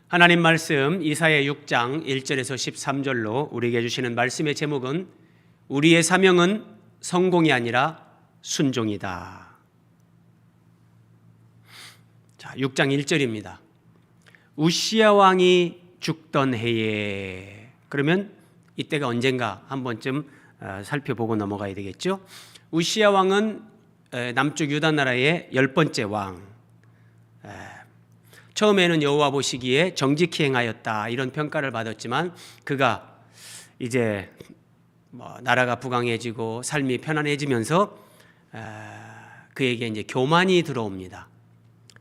하나님 말씀 이사야 6장 1절에서 13절로 우리에게 주시는 말씀의 제목은 우리의 사명은 성공이 아니라 순종이다. 자, 6장 1절입니다. 우시야 왕이 죽던 해에, 그러면 이때가 언젠가 한 번쯤 살펴보고 넘어가야 되겠죠. 우시야 왕은 남쪽 유다 나라의 10번째 왕, 처음에는 여호와 보시기에 정직히 행하였다 이런 평가를 받았지만 그가 이제 나라가 부강해지고 삶이 편안해지면서 그에게 이제 교만이 들어옵니다.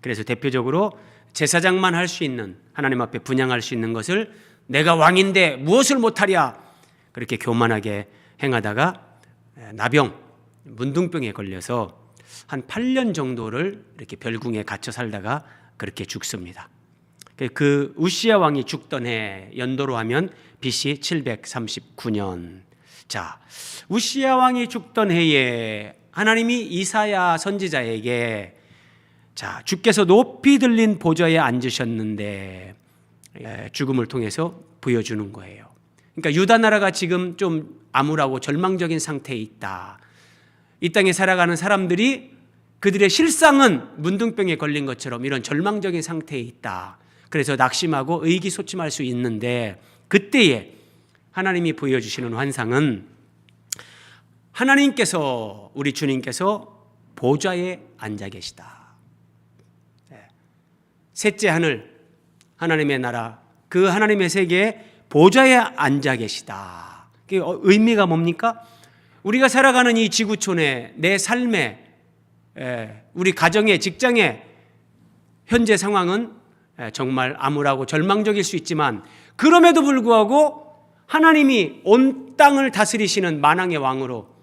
그래서 대표적으로 제사장만 할 수 있는, 하나님 앞에 분향할 수 있는 것을 내가 왕인데 무엇을 못하랴, 그렇게 교만하게 행하다가 나병, 문둥병에 걸려서 한 8년 정도를 이렇게 별궁에 갇혀 살다가 그렇게 죽습니다. 그 우시야 왕이 죽던 해 연도로 하면 BC 739년. 자, 우시야 왕이 죽던 해에 하나님이 이사야 선지자에게 자, 주께서 높이 들린 보좌에 앉으셨는데 죽음을 통해서 보여주는 거예요. 그러니까 유다 나라가 지금 좀 암울하고 절망적인 상태에 있다. 이 땅에 살아가는 사람들이 그들의 실상은 문둥병에 걸린 것처럼 이런 절망적인 상태에 있다. 그래서 낙심하고 의기소침할 수 있는데 그때에 하나님이 보여주시는 환상은 하나님께서, 우리 주님께서 보좌에 앉아 계시다. 셋째 하늘, 하나님의 나라, 그 하나님의 세계에 보좌에 앉아 계시다. 그 의미가 뭡니까? 우리가 살아가는 이 지구촌에, 내 삶에, 우리 가정의, 직장의 현재 상황은 정말 암울하고 절망적일 수 있지만 그럼에도 불구하고 하나님이 온 땅을 다스리시는 만왕의 왕으로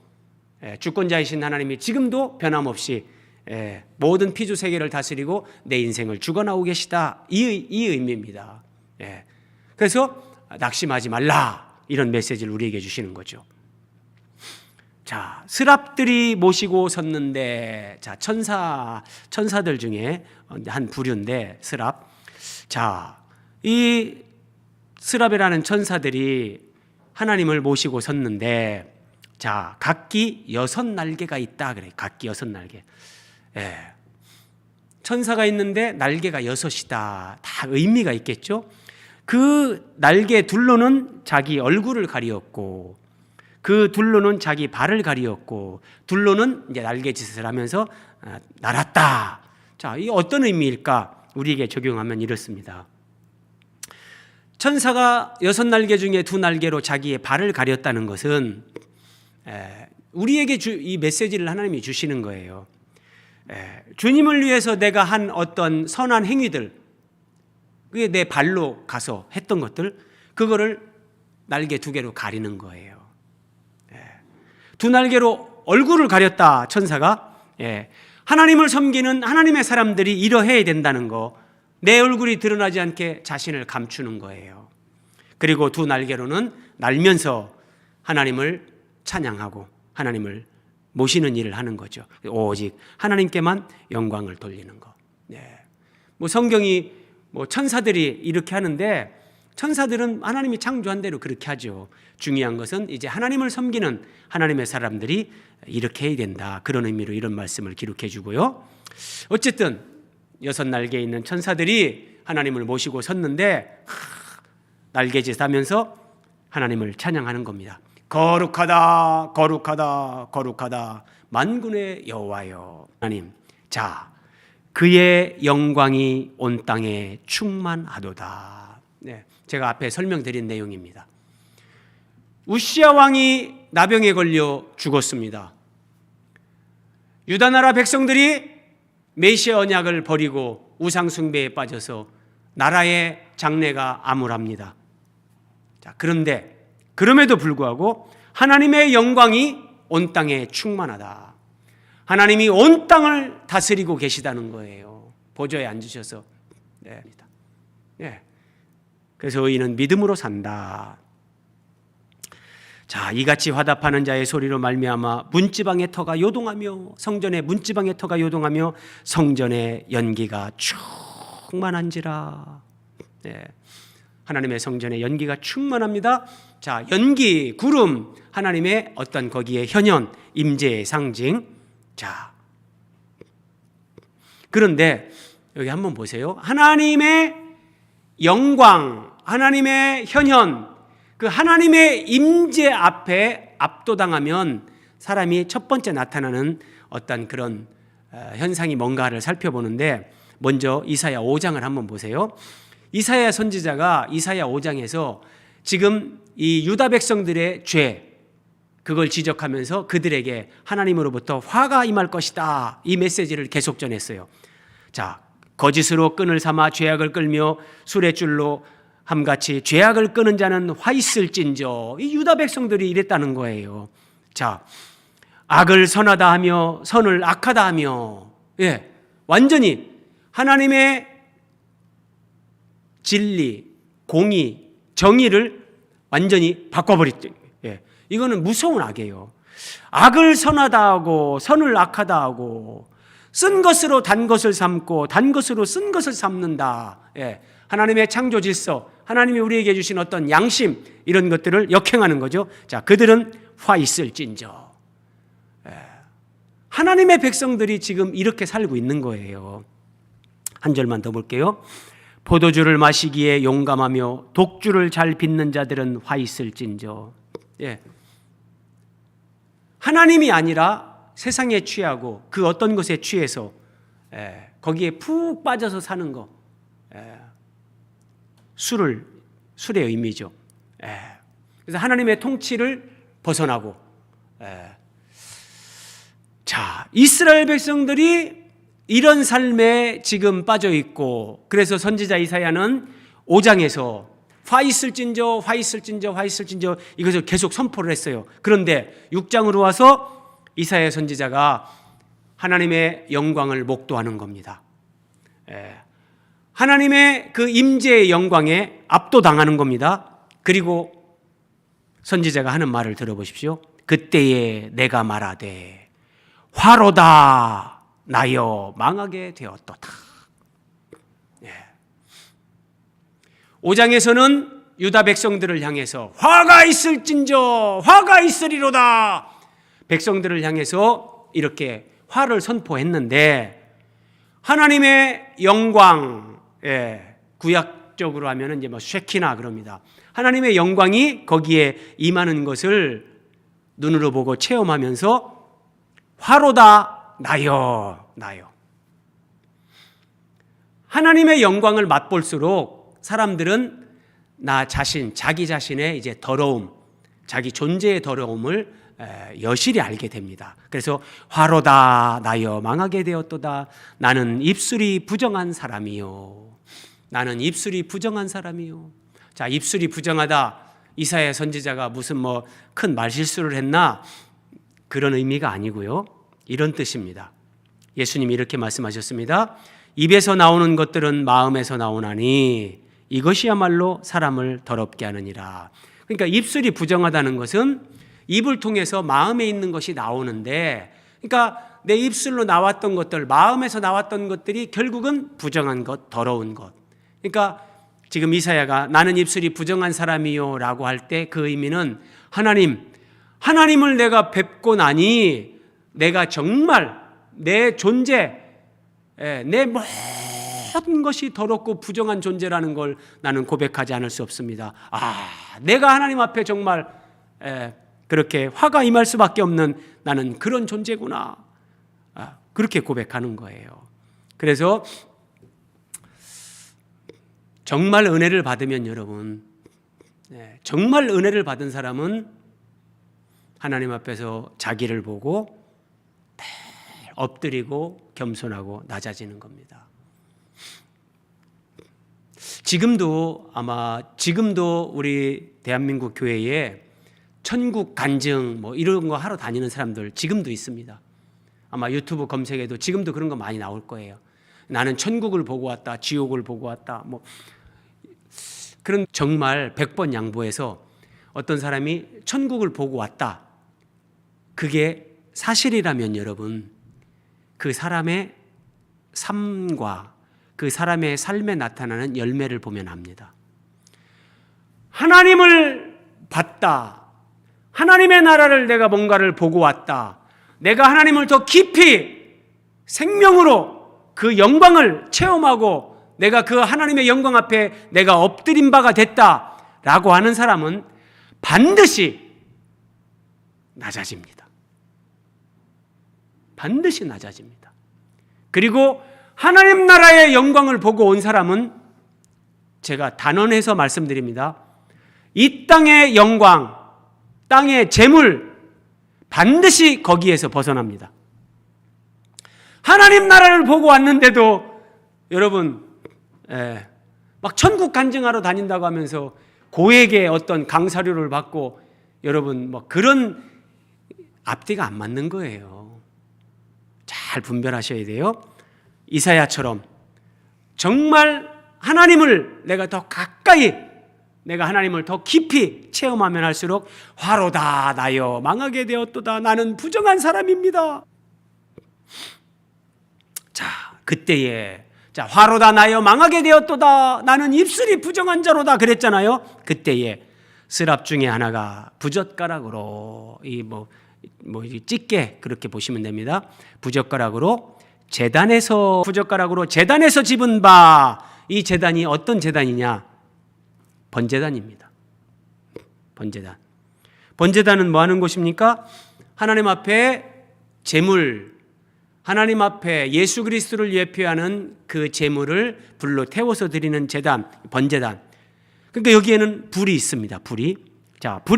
주권자이신 하나님이 지금도 변함없이 모든 피조 세계를 다스리고 내 인생을 죽어나오고 계시다. 이 의미입니다. 그래서 낙심하지 말라, 이런 메시지를 우리에게 주시는 거죠. 자, 스랍들이 모시고 섰는데, 자, 천사들 중에 한 부류인데 스랍. 자, 이 스랍이라는 천사들이 하나님을 모시고 섰는데, 자, 각기 6날개가 있다 그래. 각기 6날개. 천사가 있는데 날개가 6이다. 다 의미가 있겠죠. 그 날개 둘로는 자기 얼굴을 가리었고, 그 둘로는 자기 발을 가리었고, 둘로는 이제 날개짓을 하면서 날았다. 자, 이 어떤 의미일까? 우리에게 적용하면 이렇습니다. 천사가 6날개 중에 2날개로 자기의 발을 가렸다는 것은 우리에게 이 메시지를 하나님이 주시는 거예요. 주님을 위해서 내가 한 어떤 선한 행위들, 그게 내 발로 가서 했던 것들, 그거를 날개 2개로 가리는 거예요. 2날개로 얼굴을 가렸다, 천사가. 하나님을 섬기는 하나님의 사람들이 이러해야 된다는 거, 내 얼굴이 드러나지 않게 자신을 감추는 거예요. 그리고 2날개로는 날면서 하나님을 찬양하고 하나님을 모시는 일을 하는 거죠. 오직 하나님께만 영광을 돌리는 거. 성경이 천사들이 이렇게 하는데, 천사들은 하나님이 창조한 대로 그렇게 하죠. 중요한 것은 이제 하나님을 섬기는 하나님의 사람들이 이렇게 해야 된다. 그런 의미로 이런 말씀을 기록해 주고요. 어쨌든 6날개에 있는 천사들이 하나님을 모시고 섰는데 날개짓 하면서 하나님을 찬양하는 겁니다. 거룩하다, 거룩하다, 거룩하다, 만군의 여호와여 하나님. 자, 그의 영광이 온 땅에 충만하도다. 제가 앞에 설명드린 내용입니다. 우시야 왕이 나병에 걸려 죽었습니다. 유다 나라 백성들이 메시아 언약을 버리고 우상 숭배에 빠져서 나라의 장래가 암울합니다. 자, 그런데 그럼에도 불구하고 하나님의 영광이 온 땅에 충만하다. 하나님이 온 땅을 다스리고 계시다는 거예요. 보좌에 앉으셔서. 그래서 의인은 믿음으로 산다. 자, 이같이 화답하는 자의 소리로 말미암아 문지방의 터가 요동하며 성전의 문지방의 터가 요동하며 성전의 연기가 충만한지라. 네. 하나님의 성전에 연기가 충만합니다. 자, 연기, 구름, 하나님의 어떤 거기에 현현, 임재의 상징. 자, 그런데 여기 한번 보세요. 하나님의 영광, 하나님의 현현, 그 하나님의 임재 앞에 압도당하면 사람이 첫 번째 나타나는 어떤 그런 현상이 뭔가를 살펴보는데, 먼저 이사야 5장을 한번 보세요. 이사야 선지자가 이사야 5장에서 지금 이 유다 백성들의 죄, 그걸 지적하면서 그들에게 하나님으로부터 화가 임할 것이다, 이 메시지를 계속 전했어요. 자, 거짓으로 끈을 삼아 죄악을 끌며 술의 줄로 함같이 죄악을 끄는 자는 화 있을진저. 이 유다 백성들이 이랬다는 거예요. 자, 악을 선하다 하며 선을 악하다 하며, 예, 완전히 하나님의 진리, 공의, 정의를 완전히 바꿔버렸죠. 예, 이거는 무서운 악이에요. 악을 선하다 하고 선을 악하다 하고 쓴 것으로 단 것을 삼고 단 것으로 쓴 것을 삼는다. 예, 하나님의 창조 질서, 하나님이 우리에게 주신 어떤 양심, 이런 것들을 역행하는 거죠. 자, 그들은 화 있을진저. 예, 하나님의 백성들이 지금 이렇게 살고 있는 거예요. 한 절만 더 볼게요. 포도주를 마시기에 용감하며 독주를 잘 빚는 자들은 화 있을진저. 예, 하나님이 아니라 세상에 취하고 그 어떤 것에 취해서, 예, 거기에 푹 빠져서 사는 거, 예, 술의 의미죠. 예, 그래서 하나님의 통치를 벗어나고, 예. 자, 이스라엘 백성들이 이런 삶에 지금 빠져 있고, 그래서 선지자 이사야는 5장에서 화 있을진저, 화 있을진저, 화 있을진저 이것을 계속 선포를 했어요. 그런데 6장으로 와서 이사야 선지자가 하나님의 영광을 목도하는 겁니다. 하나님의 그 임재의 영광에 압도당하는 겁니다. 그리고 선지자가 하는 말을 들어보십시오. 그때에 내가 말하되 화로다 나여 망하게 되었도다. 5장에서는 유다 백성들을 향해서 화가 있을진저, 화가 있으리로다, 백성들을 향해서 이렇게 화를 선포했는데, 하나님의 영광, 구약적으로 하면 이제 뭐 쉐키나 그럽니다. 하나님의 영광이 거기에 임하는 것을 눈으로 보고 체험하면서 화로다 나여. 하나님의 영광을 맛볼수록 사람들은 나 자신, 자기 자신의 이제 더러움, 자기 존재의 더러움을 여실히 알게 됩니다. 그래서 화로다 나여 망하게 되었도다. 나는 입술이 부정한 사람이요. 나는 입술이 부정한 사람이요. 자, 입술이 부정하다. 이사야 선지자가 무슨 뭐 큰 말실수를 했나? 그런 의미가 아니고요. 이런 뜻입니다. 예수님이 이렇게 말씀하셨습니다. 입에서 나오는 것들은 마음에서 나오나니 이것이야말로 사람을 더럽게 하느니라. 그러니까 입술이 부정하다는 것은 입을 통해서 마음에 있는 것이 나오는데, 그러니까 내 입술로 나왔던 것들, 마음에서 나왔던 것들이 결국은 부정한 것, 더러운 것. 그러니까 지금 이사야가 나는 입술이 부정한 사람이요 라고 할 때 그 의미는 하나님을 내가 뵙고 나니 내가 정말 내 존재, 내 모든 것이 더럽고 부정한 존재라는 걸 나는 고백하지 않을 수 없습니다. 내가 하나님 앞에 정말 그렇게 화가 임할 수밖에 없는 나는 그런 존재구나. 그렇게 고백하는 거예요. 그래서 정말 은혜를 받으면 여러분, 정말 은혜를 받은 사람은 하나님 앞에서 자기를 보고 엎드리고 겸손하고 낮아지는 겁니다. 지금도 우리 대한민국 교회에 천국 간증 뭐 이런 거 하러 다니는 사람들 지금도 있습니다. 아마 유튜브 검색에도 지금도 그런 거 많이 나올 거예요. 나는 천국을 보고 왔다, 지옥을 보고 왔다, 뭐 그런 정말 100번 양보해서 어떤 사람이 천국을 보고 왔다. 그게 사실이라면 여러분, 그 사람의 삶과 그 사람의 삶에 나타나는 열매를 보면 압니다. 하나님을 봤다. 하나님의 나라를 내가 뭔가를 보고 왔다. 내가 하나님을 더 깊이 생명으로 그 영광을 체험하고 내가 그 하나님의 영광 앞에 내가 엎드린 바가 됐다라고 하는 사람은 반드시 낮아집니다. 반드시 낮아집니다. 그리고 하나님 나라의 영광을 보고 온 사람은 제가 단언해서 말씀드립니다. 이 땅의 영광, 땅의 재물 반드시 거기에서 벗어납니다. 하나님 나라를 보고 왔는데도 여러분 막 천국 간증하러 다닌다고 하면서 고액의 어떤 강사료를 받고 여러분 뭐 그런 앞뒤가 안 맞는 거예요. 잘 분별하셔야 돼요. 이사야처럼 정말 하나님을 내가 더 가까이, 내가 하나님을 더 깊이 체험하면 할수록 화로다 나여 망하게 되었도다 나는 부정한 사람입니다. 자, 그때에 화로다 나여 망하게 되었도다 나는 입술이 부정한 자로다 그랬잖아요. 그때에 스랍 중에 하나가 부젓가락으로 이 찢게 그렇게 보시면 됩니다. 부젓가락으로 제단에서 집은 바, 이 제단이 어떤 제단이냐? 번제단입니다. 번제단. 번제단은 뭐 하는 곳입니까? 하나님 앞에 제물, 하나님 앞에 예수 그리스도를 예표하는 그 제물을 불로 태워서 드리는 제단, 번제단. 그러니까 여기에는 불이 있습니다. 불이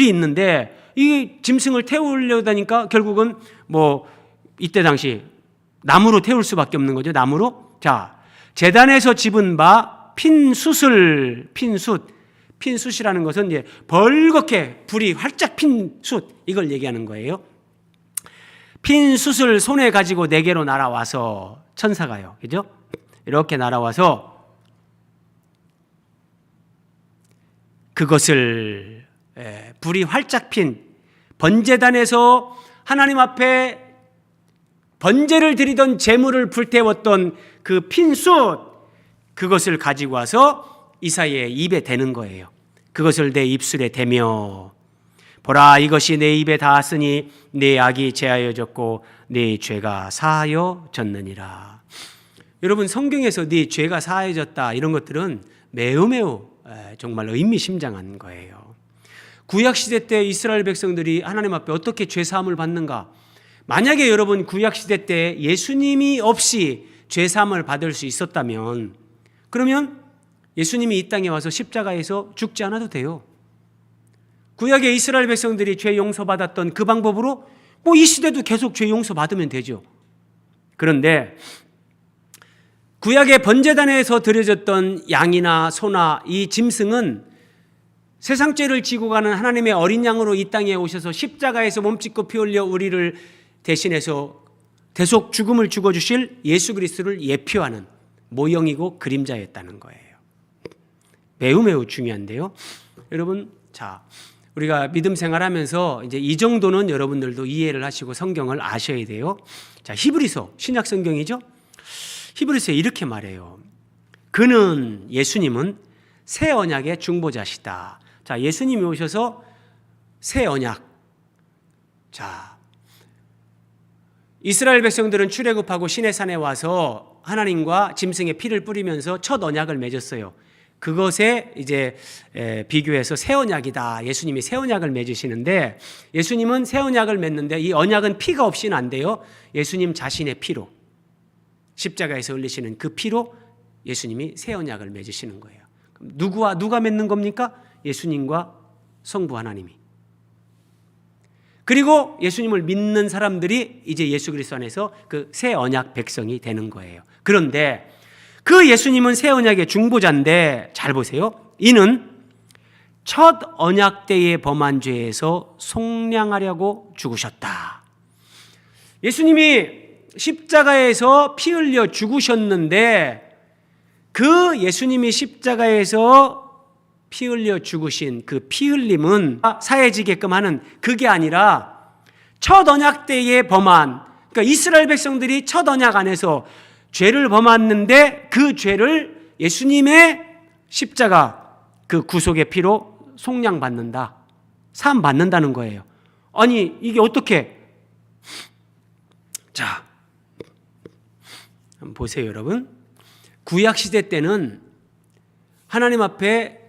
있는데 이 짐승을 태우려고 하니까 결국은 이때 당시 나무로 태울 수밖에 없는 거죠. 나무로. 자, 제단에서 집은 바 핀숯이라는 것은 이제 벌겋게 불이 활짝 핀 숯, 이걸 얘기하는 거예요. 핀 숯을 손에 가지고 내게로 날아와서, 천사가요, 그죠? 이렇게 날아와서 그것을 불이 활짝 핀 번제단에서 하나님 앞에 번제를 드리던 제물을 불태웠던 그 핀 숯, 그것을 가지고 와서 이사야의 입에 대는 거예요. 그것을 내 입술에 대며 보라, 이것이 내 입에 닿았으니 내 악이 제하여졌고 내 죄가 사하여졌느니라. 여러분, 성경에서 네 죄가 사하여졌다 이런 것들은 매우 정말 의미심장한 거예요. 구약시대 때 이스라엘 백성들이 하나님 앞에 어떻게 죄사함을 받는가? 만약에 여러분 구약시대 때 예수님이 없이 죄사함을 받을 수 있었다면, 그러면 예수님이 이 땅에 와서 십자가에서 죽지 않아도 돼요. 구약의 이스라엘 백성들이 죄 용서받았던 그 방법으로 이 시대도 계속 죄 용서받으면 되죠. 그런데 구약의 번제단에서 드려졌던 양이나 소나 이 짐승은 세상 죄를 지고 가는 하나님의 어린 양으로 이 땅에 오셔서 십자가에서 몸짓고 피 흘려 우리를 대신해서 대속 죽음을 죽어주실 예수 그리스도를 예표하는 모형이고 그림자였다는 거예요. 매우 중요한데요. 여러분, 자, 우리가 믿음 생활하면서 이제 이 정도는 여러분들도 이해를 하시고 성경을 아셔야 돼요. 자, 히브리서, 신약 성경이죠. 히브리서에 이렇게 말해요. 그는, 예수님은 새 언약의 중보자시다. 자, 예수님이 오셔서 새 언약. 자, 이스라엘 백성들은 출애굽하고 시내산에 와서 하나님과 짐승의 피를 뿌리면서 첫 언약을 맺었어요. 그것에 이제 비교해서 새 언약이다. 예수님이 새 언약을 맺으시는데, 예수님은 새 언약을 맺는데 이 언약은 피가 없이는 안 돼요. 예수님 자신의 피로, 십자가에서 흘리시는 그 피로 예수님이 새 언약을 맺으시는 거예요. 그럼 누가 맺는 겁니까? 예수님과 성부 하나님이. 그리고 예수님을 믿는 사람들이 이제 예수 그리스도 안에서 그 새 언약 백성이 되는 거예요. 그런데 그 예수님은 새 언약의 중보자인데, 잘 보세요. 이는 첫 언약 때에 범한 죄에서 속량하려고 죽으셨다. 예수님이 십자가에서 피 흘려 죽으셨는데, 그 예수님이 십자가에서 피 흘려 죽으신 그 피 흘림은 사해지게끔 하는 그게 아니라 첫 언약 때에 범한, 그러니까 이스라엘 백성들이 첫 언약 안에서 죄를 범했는데 그 죄를 예수님의 십자가 그 구속의 피로 속량받는다, 사함받는다는 거예요. 아니 이게 어떻게? 자, 한번 보세요 여러분. 구약시대 때는 하나님 앞에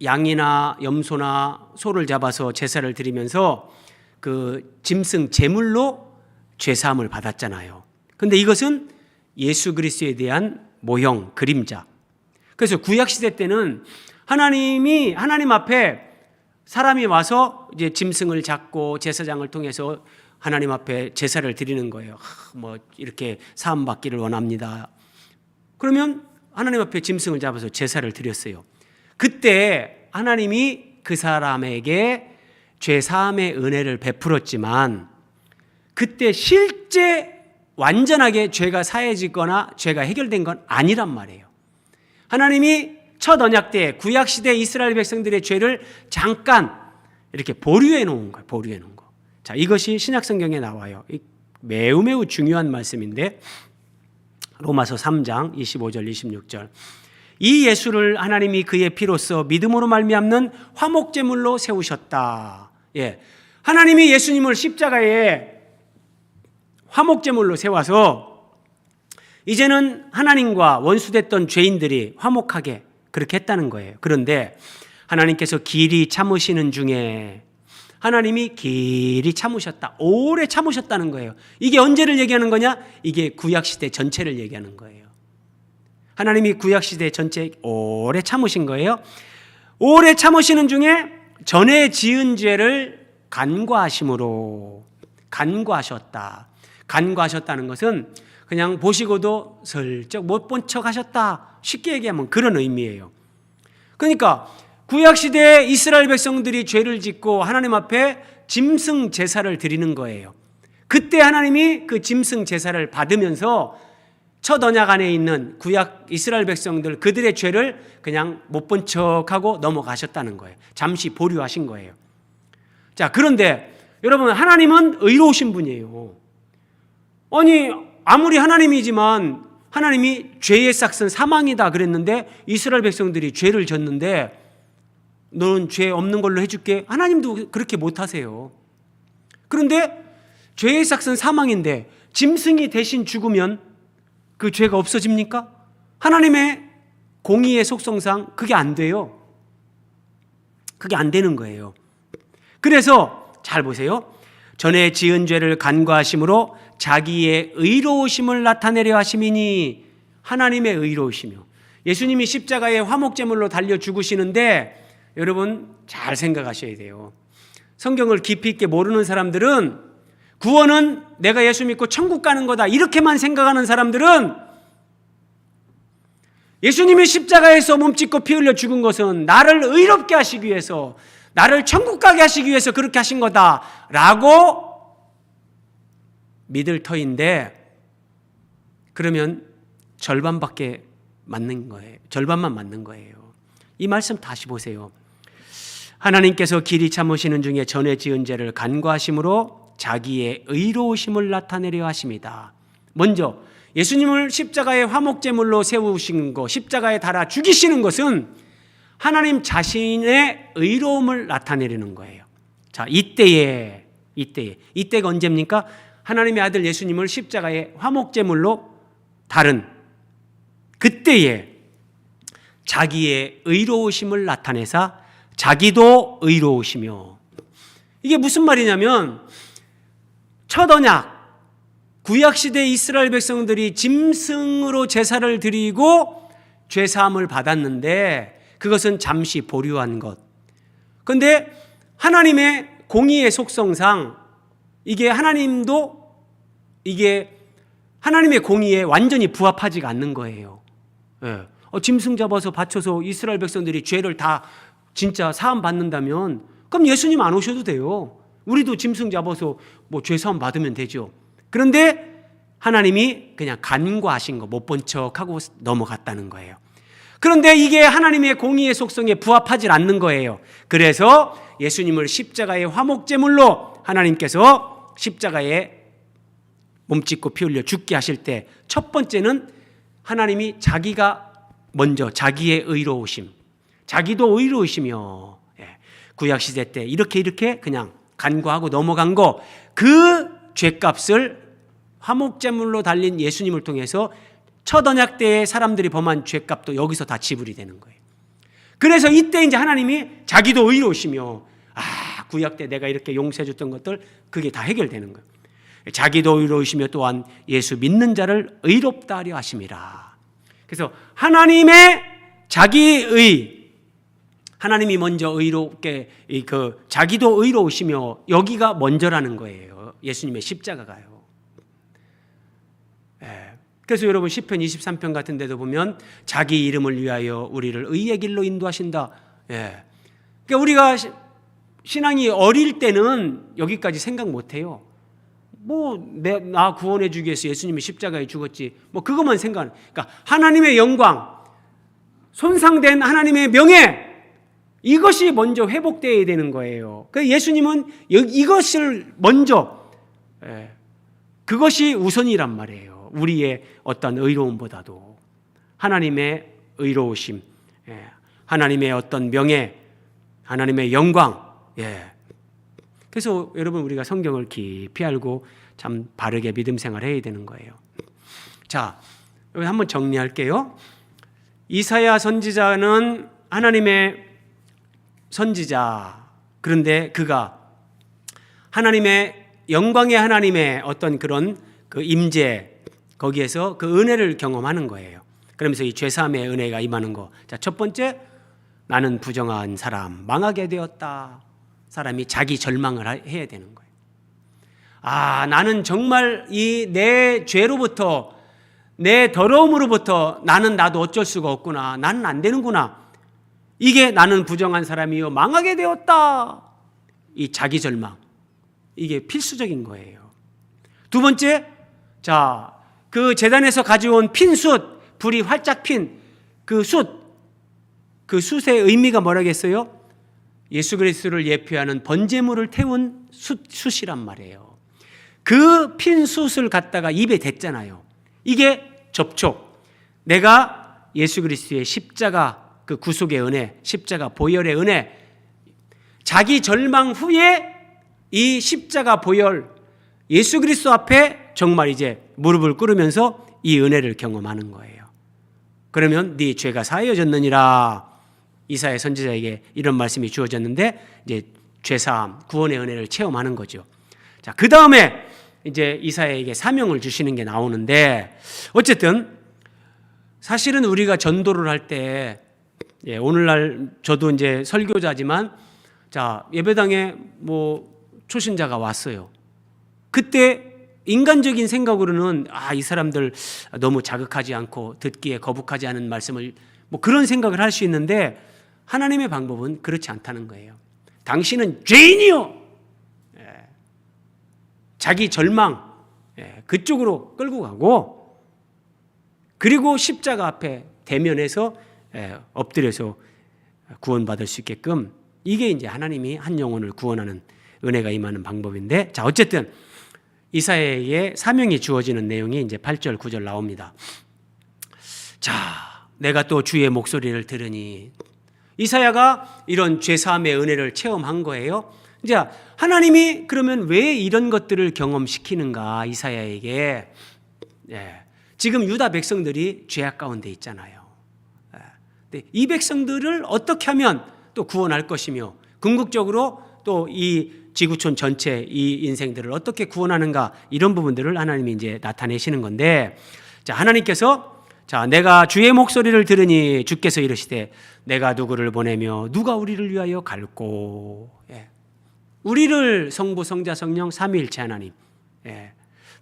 양이나 염소나 소를 잡아서 제사를 드리면서 그 짐승 제물로 죄사함을 받았잖아요. 근데 이것은 예수 그리스도에 대한 모형, 그림자. 그래서 구약시대 때는 하나님 앞에 사람이 와서 이제 짐승을 잡고 제사장을 통해서 하나님 앞에 제사를 드리는 거예요. 뭐 이렇게 사함 받기를 원합니다. 그러면 하나님 앞에 짐승을 잡아서 제사를 드렸어요. 그때 하나님이 그 사람에게 죄 사함의 은혜를 베풀었지만 그때 실제 완전하게 죄가 사해지거나 죄가 해결된 건 아니란 말이에요. 하나님이 첫 언약 때 구약 시대 이스라엘 백성들의 죄를 잠깐 이렇게 보류해 놓은 거예요. 보류해 놓은 거. 자, 이것이 신약 성경에 나와요. 매우 중요한 말씀인데 로마서 3장 25절 26절. 이 예수를 하나님이 그의 피로써 믿음으로 말미암는 화목제물로 세우셨다. 예. 하나님이 예수님을 십자가에 화목제물로 세워서 이제는 하나님과 원수됐던 죄인들이 화목하게 그렇게 했다는 거예요. 그런데 하나님께서 길이 참으시는 중에 하나님이 길이 참으셨다. 오래 참으셨다는 거예요. 이게 언제를 얘기하는 거냐? 이게 구약시대 전체를 얘기하는 거예요. 하나님이 구약시대 전체 오래 참으신 거예요. 오래 참으시는 중에 전에 지은 죄를 간과하심으로 간과하셨다. 간과하셨다는 것은 그냥 보시고도 슬쩍 못 본 척 하셨다. 쉽게 얘기하면 그런 의미예요. 그러니까 구약시대에 이스라엘 백성들이 죄를 짓고 하나님 앞에 짐승 제사를 드리는 거예요. 그때 하나님이 그 짐승 제사를 받으면서 첫 언약 안에 있는 구약 이스라엘 백성들 그들의 죄를 그냥 못 본 척하고 넘어가셨다는 거예요. 잠시 보류하신 거예요. 자, 그런데 여러분 하나님은 의로우신 분이에요. 아니 아무리 하나님이지만 하나님이 죄의 싹은 사망이다 그랬는데 이스라엘 백성들이 죄를 졌는데 너는 죄 없는 걸로 해줄게. 하나님도 그렇게 못하세요. 그런데 죄의 싹은 사망인데 짐승이 대신 죽으면 그 죄가 없어집니까? 하나님의 공의의 속성상 그게 안 돼요. 그게 안 되는 거예요. 그래서 잘 보세요. 전에 지은 죄를 간과하심으로 자기의 의로우심을 나타내려 하심이니 하나님의 의로우시며 예수님이 십자가에 화목제물로 달려 죽으시는데 여러분 잘 생각하셔야 돼요. 성경을 깊이 있게 모르는 사람들은 구원은 내가 예수 믿고 천국 가는 거다 이렇게만 생각하는 사람들은 예수님이 십자가에서 몸짓고 피 흘려 죽은 것은 나를 의롭게 하시기 위해서 나를 천국 가게 하시기 위해서 그렇게 하신 거다라고 믿을 터인데 그러면 절반밖에 맞는 거예요. 절반만 맞는 거예요. 이 말씀 다시 보세요. 하나님께서 길이 참으시는 중에 전에 지은 죄를 간과하심으로 자기의 의로우심을 나타내려 하십니다. 먼저 예수님을 십자가의 화목제물로 세우신 것, 십자가에 달아 죽이시는 것은 하나님 자신의 의로움을 나타내려는 거예요. 자, 이때가 언제입니까? 하나님의 아들 예수님을 십자가의 화목제물로 다른 그때에 자기의 의로우심을 나타내사 자기도 의로우시며 이게 무슨 말이냐면 첫 언약 구약시대 이스라엘 백성들이 짐승으로 제사를 드리고 죄사함을 받았는데 그것은 잠시 보류한 것. 그런데 하나님의 공의의 속성상 이게 하나님의 공의에 완전히 부합하지가 않는 거예요. 예. 짐승 잡아서 바쳐서 이스라엘 백성들이 죄를 다 진짜 사함 받는다면 그럼 예수님 안 오셔도 돼요. 우리도 짐승 잡아서 뭐 죄 사함 받으면 되죠. 그런데 하나님이 그냥 간과하신 거 못 본 척하고 넘어갔다는 거예요. 그런데 이게 하나님의 공의의 속성에 부합하지 않는 거예요. 그래서 예수님을 십자가의 화목제물로 하나님께서 십자가에 몸짓고 피 흘려 죽게 하실 때 첫 번째는 하나님이 자기가 먼저 자기의 의로우심, 자기도 의로우시며 구약시대 때 이렇게 그냥 간구하고 넘어간 거, 그 죄값을 화목제물로 달린 예수님을 통해서 첫 언약 때에 사람들이 범한 죄값도 여기서 다 지불이 되는 거예요. 그래서 이때 이제 하나님이 자기도 의로우시며, 구약 때 내가 이렇게 용서해 줬던 것들, 그게 다 해결되는 거예요. 자기도 의로우시며 또한 예수 믿는 자를 의롭다 하려 하심이라. 그래서 하나님의 자기의, 하나님이 먼저 의롭게, 자기도 의로우시며, 여기가 먼저라는 거예요. 예수님의 십자가가요. 그래서 여러분 시편 23편 같은 데도 보면 자기 이름을 위하여 우리를 의의 길로 인도하신다. 그러니까 우리가 신앙이 어릴 때는 여기까지 생각 못해요. 나 구원해 주기 위해서 예수님이 십자가에 죽었지, 그것만 생각하는. 그러니까 하나님의 영광, 손상된 하나님의 명예, 이것이 먼저 회복되어야 되는 거예요. 그래서 예수님은 이것을 먼저, 그것이 우선이란 말이에요. 우리의 어떤 의로움보다도 하나님의 의로우심, 하나님의 어떤 명예, 하나님의 영광. 그래서 여러분, 우리가 성경을 깊이 알고 참 바르게 믿음 생활해야 되는 거예요. 자, 여기 한번 정리할게요. 이사야 선지자는 하나님의 선지자, 그런데 그가 하나님의 영광의 하나님의 어떤 그런 그 임재, 거기에서 그 은혜를 경험하는 거예요. 그러면서 이 죄사함의 은혜가 임하는 거. 자, 첫 번째, 나는 부정한 사람, 망하게 되었다. 사람이 자기 절망을 해야 되는 거예요. 나는 정말 이 내 죄로부터, 내 더러움으로부터 나도 어쩔 수가 없구나. 나는 안 되는구나. 이게 나는 부정한 사람이요, 망하게 되었다. 이 자기 절망, 이게 필수적인 거예요. 두 번째, 자, 그 제단에서 가져온 핀 숯, 불이 활짝 핀 그 숯, 그 숯의 의미가 뭐라겠어요? 예수 그리스도를 예표하는 번제물을 태운 숯이란 말이에요. 그 핀 숯을 갖다가 입에 댔잖아요. 이게 접촉. 내가 예수 그리스도의 십자가 그 구속의 은혜, 십자가 보혈의 은혜, 자기 절망 후에 이 십자가 보혈, 예수 그리스도 앞에 정말 이제 무릎을 꿇으면서 이 은혜를 경험하는 거예요. 그러면 네 죄가 사하여졌느니라. 이사야 선지자에게 이런 말씀이 주어졌는데 이제 죄사함, 구원의 은혜를 체험하는 거죠. 자, 그 다음에 이제 이사야에게 사명을 주시는 게 나오는데, 어쨌든 사실은 우리가 전도를 할 때, 오늘날 저도 이제 설교자지만, 자, 예배당에 초신자가 왔어요. 그때 인간적인 생각으로는 이 사람들 너무 자극하지 않고 듣기에 거북하지 않은 말씀을 그런 생각을 할 수 있는데, 하나님의 방법은 그렇지 않다는 거예요. 당신은 죄인이요, 자기 절망, 그쪽으로 끌고 가고, 그리고 십자가 앞에 대면해서 엎드려서 구원받을 수 있게끔, 이게 이제 하나님이 한 영혼을 구원하는 은혜가 임하는 방법인데, 자, 어쨌든 이사야에게 사명이 주어지는 내용이 이제 8절 9절 나옵니다. 자, 내가 또 주의 목소리를 들으니, 이사야가 이런 죄사함의 은혜를 체험한 거예요. 이제 하나님이 그러면 왜 이런 것들을 경험시키는가, 이사야에게. 지금 유다 백성들이 죄악 가운데 있잖아요. 이 백성들을 어떻게 하면 또 구원할 것이며, 궁극적으로 또 이 지구촌 전체 이 인생들을 어떻게 구원하는가, 이런 부분들을 하나님이 이제 나타내시는 건데, 자, 하나님께서, 자, 내가 주의 목소리를 들으니 주께서 이르시되 내가 누구를 보내며 누가 우리를 위하여 갈고. 우리를 성부 성자 성령 삼위일체 하나님,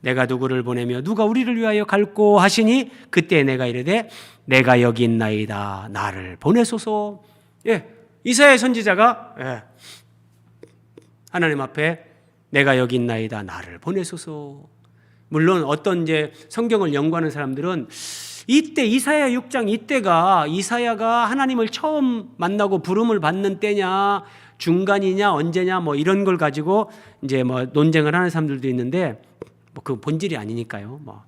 내가 누구를 보내며 누가 우리를 위하여 갈고 하시니, 그때 내가 이르되 내가 여기 있나이다, 나를 보내소서. 이사야 선지자가 하나님 앞에 내가 여기 있나이다, 나를 보내소서. 물론 어떤 이제 성경을 연구하는 사람들은 이때 이사야 6장 이때가 이사야가 하나님을 처음 만나고 부름을 받는 때냐, 중간이냐, 언제냐, 뭐 이런 걸 가지고 이제 뭐 논쟁을 하는 사람들도 있는데 뭐 그 본질이 아니니까요. 뭐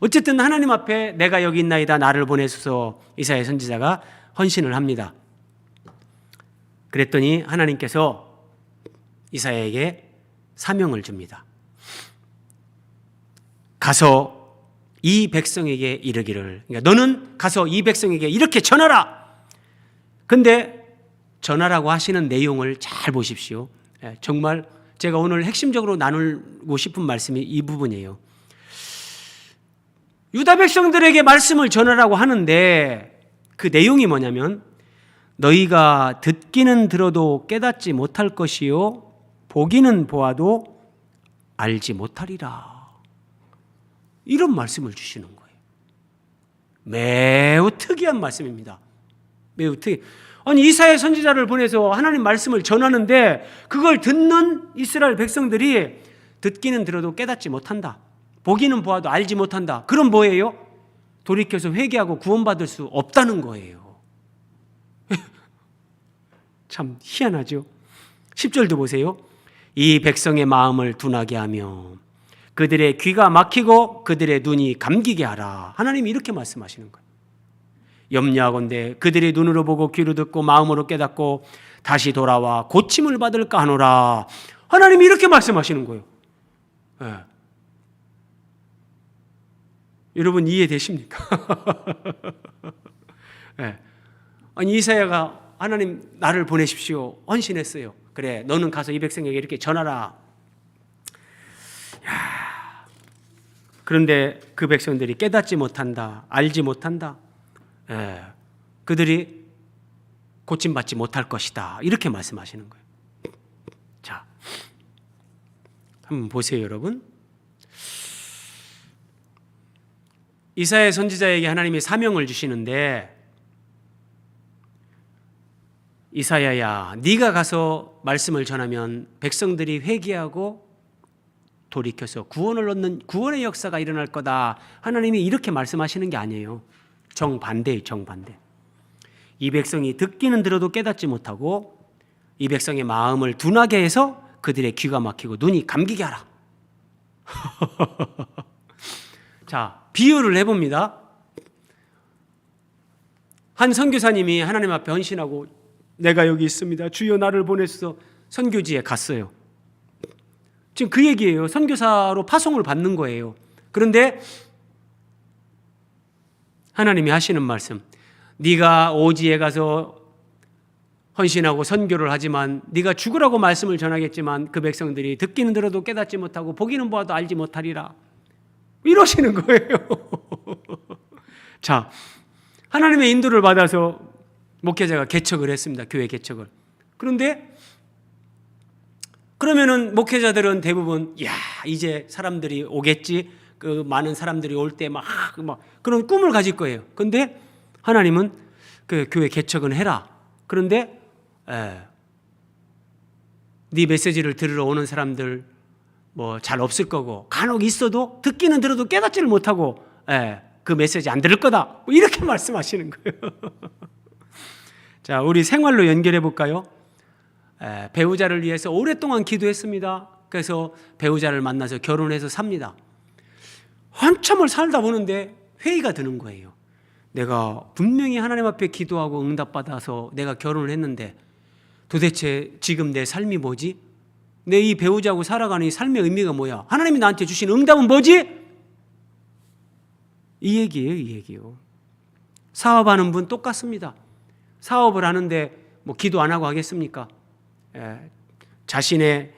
어쨌든 하나님 앞에 내가 여기 있나이다 나를 보내소서 이사야 선지자가 헌신을 합니다. 그랬더니 하나님께서 이사야에게 사명을 줍니다. 가서 이 백성에게 이르기를, 그러니까 너는 가서 이 백성에게 이렇게 전하라. 근데 전하라고 하시는 내용을 잘 보십시오. 정말 제가 오늘 핵심적으로 나누고 싶은 말씀이 이 부분이에요. 유다 백성들에게 말씀을 전하라고 하는데 그 내용이 뭐냐면 너희가 듣기는 들어도 깨닫지 못할 것이요 보기는 보아도 알지 못하리라. 이런 말씀을 주시는 거예요. 매우 특이한 말씀입니다. 매우 아니 이사야 선지자를 보내서 하나님 말씀을 전하는데 그걸 듣는 이스라엘 백성들이 듣기는 들어도 깨닫지 못한다. 보기는 보아도 알지 못한다. 그럼 뭐예요? 돌이켜서 회개하고 구원받을 수 없다는 거예요. 참 희한하죠. 10절도 보세요. 이 백성의 마음을 둔하게 하며 그들의 귀가 막히고 그들의 눈이 감기게 하라. 하나님이 이렇게 말씀하시는 거예요. 염려하건대 그들의 눈으로 보고 귀로 듣고 마음으로 깨닫고 다시 돌아와 고침을 받을까 하노라. 하나님이 이렇게 말씀하시는 거예요. 네. 여러분 이해되십니까? 네. 아니 이사야가 하나님 나를 보내십시오 헌신했어요. 그래 너는 가서 이 백성에게 이렇게 전하라. 야, 그런데 그 백성들이 깨닫지 못한다, 알지 못한다. 그들이 고침받지 못할 것이다. 이렇게 말씀하시는 거예요. 자, 한번 보세요, 여러분. 이사야 선지자에게 하나님이 사명을 주시는데 이사야야, 네가 가서 말씀을 전하면 백성들이 회개하고 돌이켜서 구원을 얻는 구원의 역사가 일어날 거다. 하나님이 이렇게 말씀하시는 게 아니에요. 정반대예요. 정반대. 이 백성이 듣기는 들어도 깨닫지 못하고 이 백성의 마음을 둔하게 해서 그들의 귀가 막히고 눈이 감기게 하라. 자, 비유를 해봅니다. 한 선교사님이 하나님 앞에 헌신하고 내가 여기 있습니다. 주여 나를 보내소서 선교지에 갔어요. 지금 그 얘기예요. 선교사로 파송을 받는 거예요. 그런데 하나님이 하시는 말씀, 네가 오지에 가서 헌신하고 선교를 하지만 네가 죽으라고 말씀을 전하겠지만 그 백성들이 듣기는 들어도 깨닫지 못하고 보기는 보아도 알지 못하리라. 이러시는 거예요. 자, 하나님의 인도를 받아서 목회자가 개척을 했습니다. 교회 개척을. 그런데 그러면은 목회자들은 대부분 야 이제 사람들이 오겠지. 그 많은 사람들이 올 때 막 그런 꿈을 가질 거예요. 그런데 하나님은 그 교회 개척은 해라. 그런데 네 메시지를 들으러 오는 사람들 뭐 잘 없을 거고 간혹 있어도 듣기는 들어도 깨닫지를 못하고 그 메시지 안 들을 거다. 뭐 이렇게 말씀하시는 거예요. 자, 우리 생활로 연결해 볼까요? 배우자를 위해서 오랫동안 기도했습니다. 그래서 배우자를 만나서 결혼해서 삽니다. 한참을 살다 보는데 회의가 드는 거예요. 내가 분명히 하나님 앞에 기도하고 응답받아서 내가 결혼을 했는데 도대체 지금 내 삶이 뭐지? 내 이 배우자하고 살아가는 이 삶의 의미가 뭐야? 하나님이 나한테 주신 응답은 뭐지? 이 얘기예요, 이 얘기요. 사업하는 분 똑같습니다. 사업을 하는데 뭐 기도 안 하고 하겠습니까? 자신의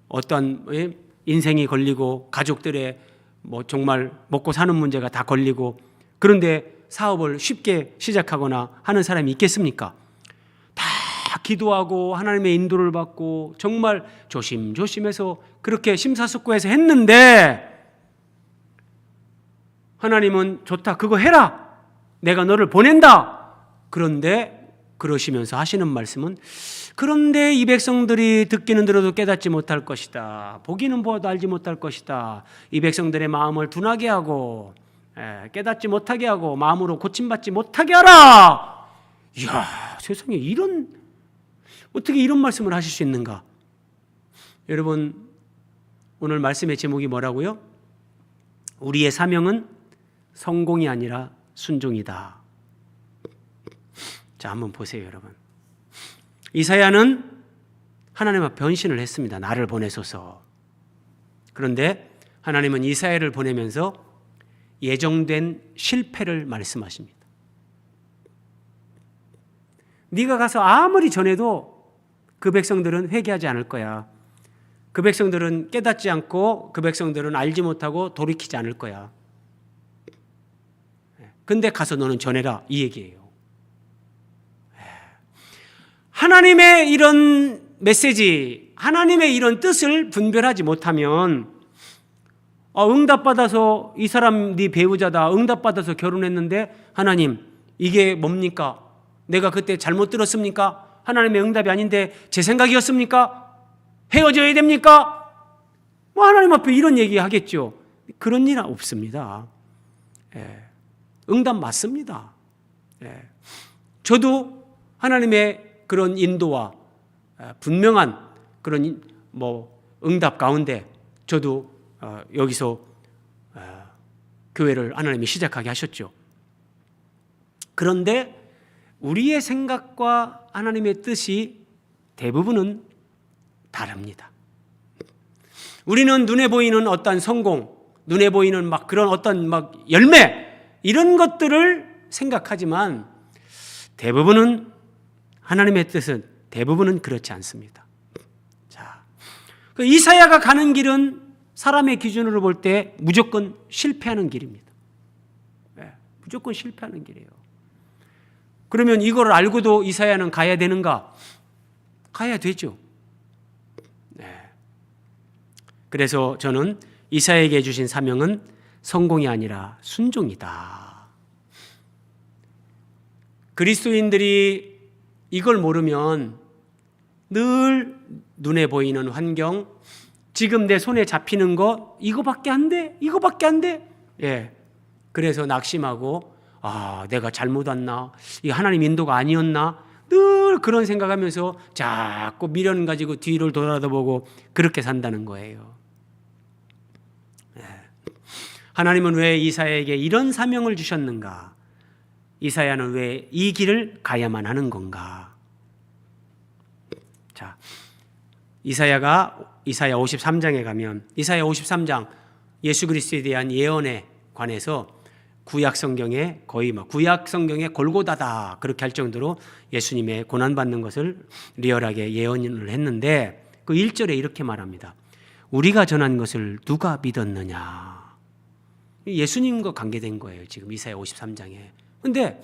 어떤 인생이 걸리고 가족들의 뭐 정말 먹고 사는 문제가 다 걸리고 그런데 사업을 쉽게 시작하거나 하는 사람이 있겠습니까? 다 기도하고 하나님의 인도를 받고 정말 조심조심해서 그렇게 심사숙고해서 했는데 하나님은 좋다, 그거 해라, 내가 너를 보낸다. 그런데 그러시면서 하시는 말씀은 그런데 이 백성들이 듣기는 들어도 깨닫지 못할 것이다. 보기는 보아도 알지 못할 것이다. 이 백성들의 마음을 둔하게 하고 깨닫지 못하게 하고 마음으로 고침받지 못하게 하라. 이야, 세상에 어떻게 이런 말씀을 하실 수 있는가? 여러분, 오늘 말씀의 제목이 뭐라고요? 우리의 사명은 성공이 아니라 순종이다. 자, 한번 보세요, 여러분. 이사야는 하나님 앞에 변신을 했습니다. 나를 보내소서. 그런데 하나님은 이사야를 보내면서 예정된 실패를 말씀하십니다. 네가 가서 아무리 전해도 그 백성들은 회개하지 않을 거야. 그 백성들은 깨닫지 않고 그 백성들은 알지 못하고 돌이키지 않을 거야. 근데 가서 너는 전해라, 이 얘기예요. 하나님의 이런 메시지, 하나님의 이런 뜻을 분별하지 못하면 응답받아서 이 사람 네 배우자다, 응답받아서 결혼했는데 하나님 이게 뭡니까? 내가 그때 잘못 들었습니까? 하나님의 응답이 아닌데 제 생각이었습니까? 헤어져야 됩니까? 하나님 앞에 이런 얘기 하겠죠. 그런 일 없습니다. 응답 맞습니다. 저도 하나님의 그런 인도와 분명한 그런 응답 가운데 저도 여기서 교회를 하나님이 시작하게 하셨죠. 그런데 우리의 생각과 하나님의 뜻이 대부분은 다릅니다. 우리는 눈에 보이는 어떤 성공, 눈에 보이는 그런 어떤 열매 이런 것들을 생각하지만 대부분은 하나님의 뜻은 대부분은 그렇지 않습니다. 자, 이사야가 가는 길은 사람의 기준으로 볼 때 무조건 실패하는 길입니다. 무조건 실패하는 길이에요. 그러면 이걸 알고도 이사야는 가야 되는가? 가야 되죠. 그래서 저는 이사야에게 주신 사명은 성공이 아니라 순종이다. 그리스도인들이 이걸 모르면 늘 눈에 보이는 환경, 지금 내 손에 잡히는 거 이거밖에 안 돼, 이거밖에 안 돼. 그래서 낙심하고 내가 잘못 왔나, 이 하나님 인도가 아니었나, 늘 그런 생각하면서 자꾸 미련 가지고 뒤를 돌아다보고 그렇게 산다는 거예요. 하나님은 왜 이사야에게 이런 사명을 주셨는가? 이사야는 왜 이 길을 가야만 하는 건가? 자, 이사야 53장에 가면 이사야 53장 예수 그리스도에 대한 예언에 관해서 구약 성경에 거의 구약 성경의 골고다다 그렇게 할 정도로 예수님의 고난 받는 것을 리얼하게 예언을 했는데 그 1절에 이렇게 말합니다. 우리가 전한 것을 누가 믿었느냐? 예수님과 관계된 거예요. 지금 이사야 53장에. 근데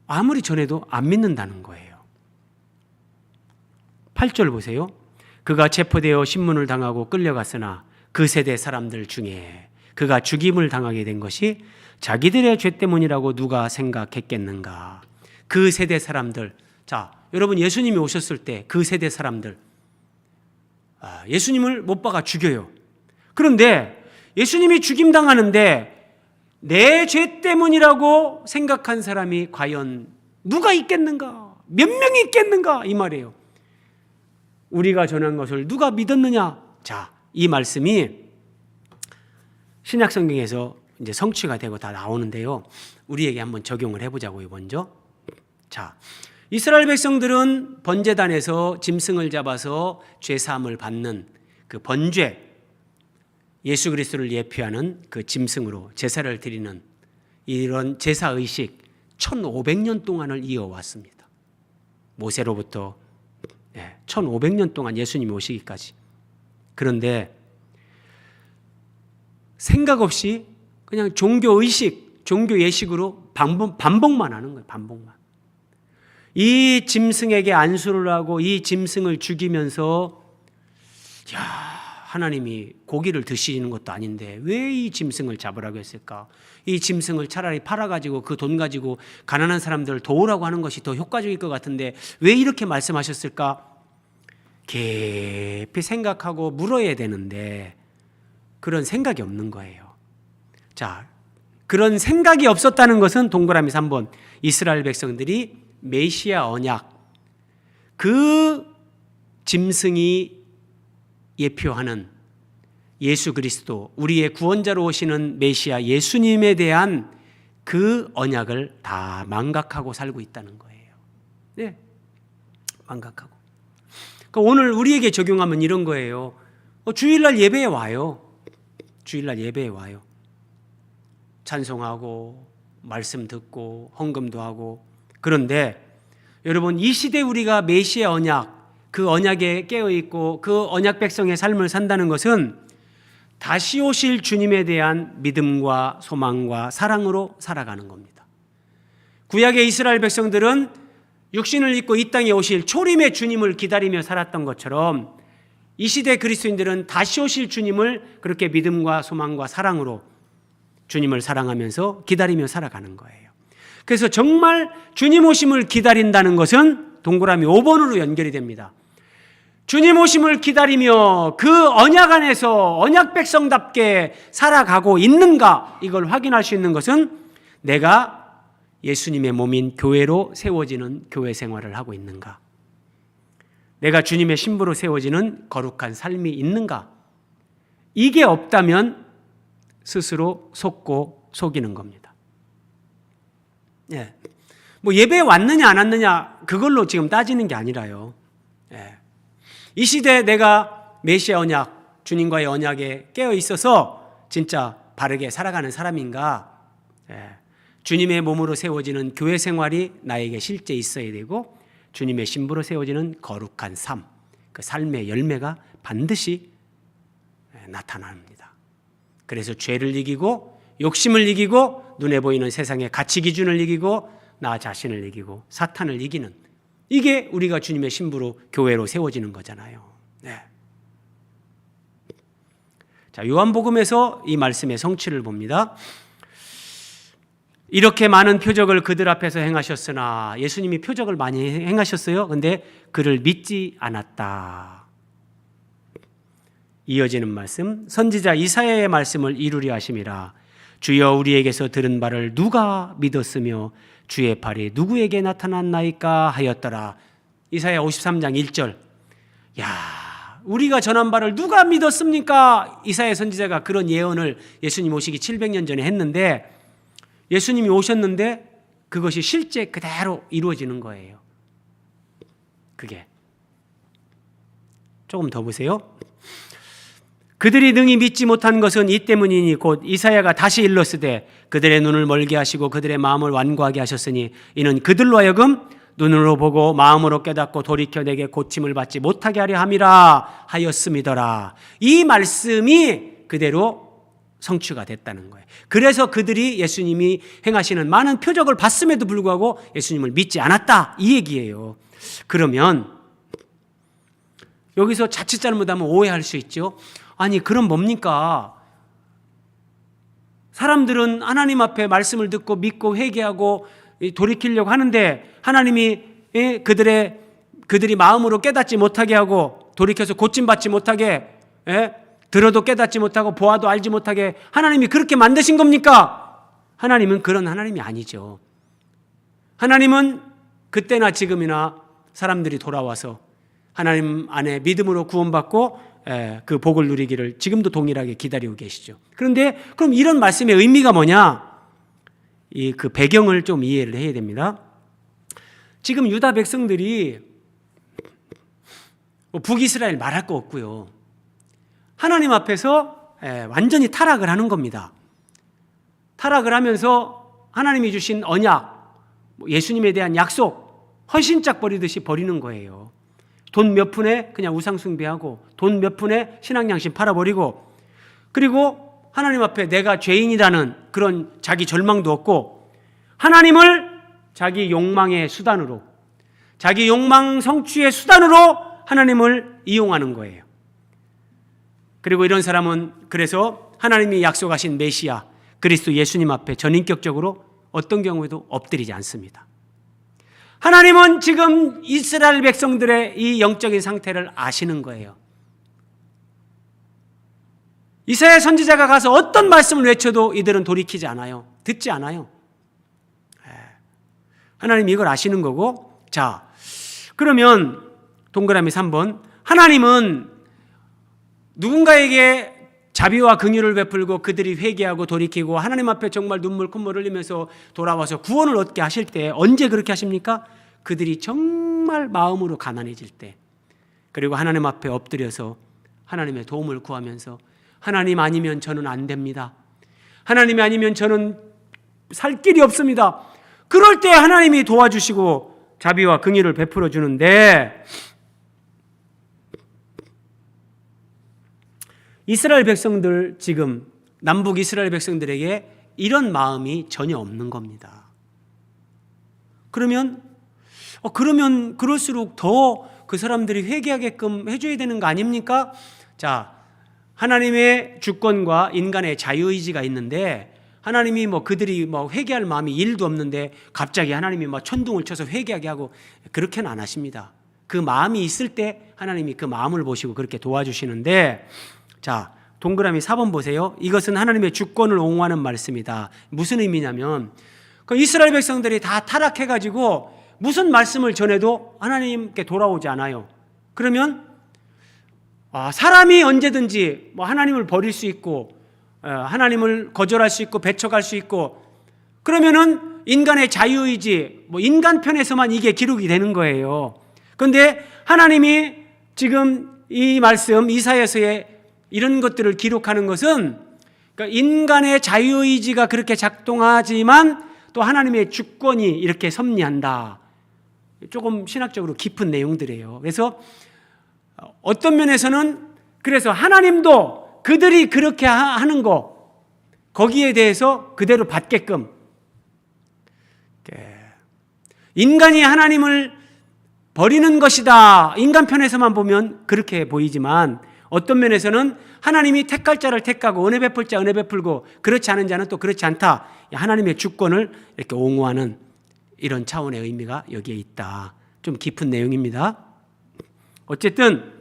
아무리 전해도 안 믿는다는 거예요. 8절 보세요. 그가 체포되어 신문을 당하고 끌려갔으나 그 세대 사람들 중에 그가 죽임을 당하게 된 것이 자기들의 죄 때문이라고 누가 생각했겠는가? 그 세대 사람들. 자, 여러분 예수님이 오셨을 때 그 세대 사람들 예수님을 못 박아 죽여요. 그런데 예수님이 죽임당하는데 내 죄 때문이라고 생각한 사람이 과연 누가 있겠는가? 몇 명이 있겠는가? 이 말이에요. 우리가 전한 것을 누가 믿었느냐? 자, 이 말씀이 신약 성경에서 이제 성취가 되고 다 나오는데요. 우리에게 한번 적용을 해보자고요, 먼저. 자, 이스라엘 백성들은 번제단에서 짐승을 잡아서 죄사함을 받는 그 번죄, 예수 그리스도를 예표하는 그 짐승으로 제사를 드리는 이런 제사의식 1500년 동안을 이어왔습니다. 모세로부터 1500년 동안 예수님이 오시기까지. 그런데 생각 없이 그냥 종교의식, 종교예식으로 반복만 하는 거예요. 반복만. 이 짐승에게 안수를 하고 이 짐승을 죽이면서 하나님이 고기를 드시는 것도 아닌데 왜 이 짐승을 잡으라고 했을까? 이 짐승을 차라리 팔아가지고 그 돈 가지고 가난한 사람들을 도우라고 하는 것이 더 효과적일 것 같은데 왜 이렇게 말씀하셨을까? 깊이 생각하고 물어야 되는데 그런 생각이 없는 거예요. 자, 그런 생각이 없었다는 것은 동그라미 3번 이스라엘 백성들이 메시아 언약, 그 짐승이 예표하는 예수 그리스도, 우리의 구원자로 오시는 메시아 예수님에 대한 그 언약을 다 망각하고 살고 있다는 거예요. 네, 망각하고. 그러니까 오늘 우리에게 적용하면 이런 거예요. 주일날 예배에 와요. 주일날 예배에 와요. 찬송하고 말씀 듣고 헌금도 하고. 그런데 여러분, 이 시대 우리가 메시아 언약, 그 언약에 깨어있고 그 언약 백성의 삶을 산다는 것은 다시 오실 주님에 대한 믿음과 소망과 사랑으로 살아가는 겁니다. 구약의 이스라엘 백성들은 육신을 입고 이 땅에 오실 초림의 주님을 기다리며 살았던 것처럼 이 시대 그리스도인들은 다시 오실 주님을 그렇게 믿음과 소망과 사랑으로 주님을 사랑하면서 기다리며 살아가는 거예요. 그래서 정말 주님 오심을 기다린다는 것은 동그라미 5번으로 연결이 됩니다. 주님 오심을 기다리며 그 언약 안에서 언약 백성답게 살아가고 있는가, 이걸 확인할 수 있는 것은 내가 예수님의 몸인 교회로 세워지는 교회 생활을 하고 있는가, 내가 주님의 신부로 세워지는 거룩한 삶이 있는가. 이게 없다면 스스로 속고 속이는 겁니다. 예. 뭐 예배에 왔느냐 안 왔느냐 그걸로 지금 따지는 게 아니라요. 예. 이 시대에 내가 메시아 언약, 주님과의 언약에 깨어 있어서 진짜 바르게 살아가는 사람인가? 예. 주님의 몸으로 세워지는 교회 생활이 나에게 실제 있어야 되고 주님의 신부로 세워지는 거룩한 삶, 그 삶의 열매가 반드시 나타납니다. 그래서 죄를 이기고 욕심을 이기고 눈에 보이는 세상의 가치 기준을 이기고 나 자신을 이기고 사탄을 이기는, 이게 우리가 주님의 신부로 교회로 세워지는 거잖아요. 네. 자, 요한복음에서 이 말씀의 성취를 봅니다. 이렇게 많은 표적을 그들 앞에서 행하셨으나, 예수님이 표적을 많이 행하셨어요. 근데 그를 믿지 않았다. 이어지는 말씀, 선지자 이사야의 말씀을 이루려 하심이라. 주여 우리에게서 들은 바를 누가 믿었으며 주의 팔이 누구에게 나타났나이까 하였더라. 이사야 53장 1절. 야, 우리가 전한 바를 누가 믿었습니까? 이사야 선지자가 그런 예언을 예수님 오시기 700년 전에 했는데, 예수님이 오셨는데 그것이 실제 그대로 이루어지는 거예요. 그게. 조금 더 보세요. 그들이 능히 믿지 못한 것은 이 때문이니 곧 이사야가 다시 일렀으되 그들의 눈을 멀게 하시고 그들의 마음을 완고하게 하셨으니 이는 그들로 하여금 눈으로 보고 마음으로 깨닫고 돌이켜 내게 고침을 받지 못하게 하려 함이라 하였음이더라. 이 말씀이 그대로 성취가 됐다는 거예요. 그래서 그들이 예수님이 행하시는 많은 표적을 봤음에도 불구하고 예수님을 믿지 않았다, 이 얘기예요. 그러면 여기서 자칫 잘못하면 오해할 수 있죠. 아니, 그럼 뭡니까? 사람들은 하나님 앞에 말씀을 듣고 믿고 회개하고 돌이키려고 하는데 하나님이 그들이 마음으로 깨닫지 못하게 하고 돌이켜서 고침받지 못하게, 들어도 깨닫지 못하고 보아도 알지 못하게 하나님이 그렇게 만드신 겁니까? 하나님은 그런 하나님이 아니죠. 하나님은 그때나 지금이나 사람들이 돌아와서 하나님 안에 믿음으로 구원받고 그 복을 누리기를 지금도 동일하게 기다리고 계시죠. 그런데 그럼 이런 말씀의 의미가 뭐냐? 그 배경을 좀 이해를 해야 됩니다. 지금 유다 백성들이 북이스라엘 말할 거 없고요. 하나님 앞에서 완전히 타락을 하는 겁니다. 타락을 하면서 하나님이 주신 언약, 예수님에 대한 약속 헌신짝 버리듯이 버리는 거예요. 돈 몇 푼에 그냥 우상 숭배하고 돈 몇 푼에 신앙양심 팔아버리고, 그리고 하나님 앞에 내가 죄인이라는 그런 자기 절망도 없고 하나님을 자기 욕망의 수단으로, 자기 욕망 성취의 수단으로 하나님을 이용하는 거예요. 그리고 이런 사람은 그래서 하나님이 약속하신 메시아 그리스도 예수님 앞에 전인격적으로 어떤 경우에도 엎드리지 않습니다. 하나님은 지금 이스라엘 백성들의 이 영적인 상태를 아시는 거예요. 이사야 선지자가 가서 어떤 말씀을 외쳐도 이들은 돌이키지 않아요. 듣지 않아요. 하나님이 이걸 아시는 거고, 자, 그러면 동그라미 3번, 하나님은 누군가에게 자비와 긍휼을 베풀고 그들이 회개하고 돌이키고 하나님 앞에 정말 눈물 콧물 흘리면서 돌아와서 구원을 얻게 하실 때 언제 그렇게 하십니까? 그들이 정말 마음으로 가난해질 때, 그리고 하나님 앞에 엎드려서 하나님의 도움을 구하면서 하나님 아니면 저는 안 됩니다. 하나님이 아니면 저는 살 길이 없습니다. 그럴 때 하나님이 도와주시고 자비와 긍휼을 베풀어 주는데, 이스라엘 백성들, 지금 남북 이스라엘 백성들에게 이런 마음이 전혀 없는 겁니다. 그러면 그럴수록 더 그 사람들이 회개하게끔 해줘야 되는 거 아닙니까? 자, 하나님의 주권과 인간의 자유의지가 있는데, 하나님이 그들이 회개할 마음이 1도 없는데 갑자기 하나님이 천둥을 쳐서 회개하게 하고 그렇게는 안 하십니다. 그 마음이 있을 때 하나님이 그 마음을 보시고 그렇게 도와주시는데, 자, 동그라미 4번 보세요. 이것은 하나님의 주권을 옹호하는 말씀이다. 무슨 의미냐면, 그 이스라엘 백성들이 다 타락해가지고 무슨 말씀을 전해도 하나님께 돌아오지 않아요. 그러면 사람이 언제든지 하나님을 버릴 수 있고, 하나님을 거절할 수 있고 배척할 수 있고, 그러면은 인간의 자유의지, 인간 편에서만 이게 기록이 되는 거예요. 그런데 하나님이 지금 이 말씀 이사야서에 이런 것들을 기록하는 것은, 그러니까 인간의 자유의지가 그렇게 작동하지만 또 하나님의 주권이 이렇게 섭리한다. 조금 신학적으로 깊은 내용들이에요. 그래서 어떤 면에서는, 그래서 하나님도 그들이 그렇게 하는 거, 거기에 대해서 그대로 받게끔, 인간이 하나님을 버리는 것이다, 인간 편에서만 보면 그렇게 보이지만, 어떤 면에서는 하나님이 택할 자를 택하고 은혜 베풀 자 은혜 베풀고 그렇지 않은 자는 또 그렇지 않다, 하나님의 주권을 이렇게 옹호하는 이런 차원의 의미가 여기에 있다. 좀 깊은 내용입니다. 어쨌든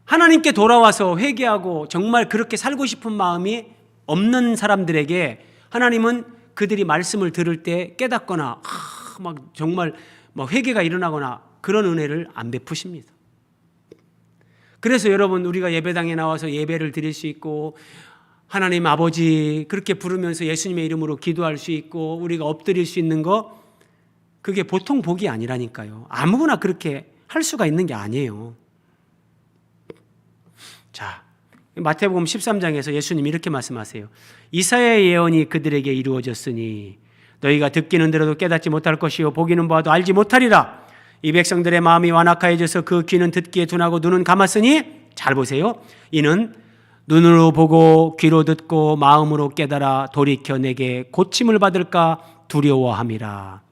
하나님께 돌아와서 회개하고 정말 그렇게 살고 싶은 마음이 없는 사람들에게 하나님은 그들이 말씀을 들을 때 깨닫거나 정말 회개가 일어나거나 그런 은혜를 안 베푸십니다. 그래서 여러분, 우리가 예배당에 나와서 예배를 드릴 수 있고 하나님 아버지 그렇게 부르면서 예수님의 이름으로 기도할 수 있고 우리가 엎드릴 수 있는 거, 그게 보통 복이 아니라니까요. 아무거나 그렇게 할 수가 있는 게 아니에요. 자, 마태복음 13장에서 예수님이 이렇게 말씀하세요. 이사야의 예언이 그들에게 이루어졌으니 너희가 듣기는 들어도 깨닫지 못할 것이요 보기는 보아도 알지 못하리라. 이 백성들의 마음이 완악하여져서 그 귀는 듣기에 둔하고 눈은 감았으니, 잘 보세요, 이는 눈으로 보고 귀로 듣고 마음으로 깨달아 돌이켜 내게 고침을 받을까 두려워함이라.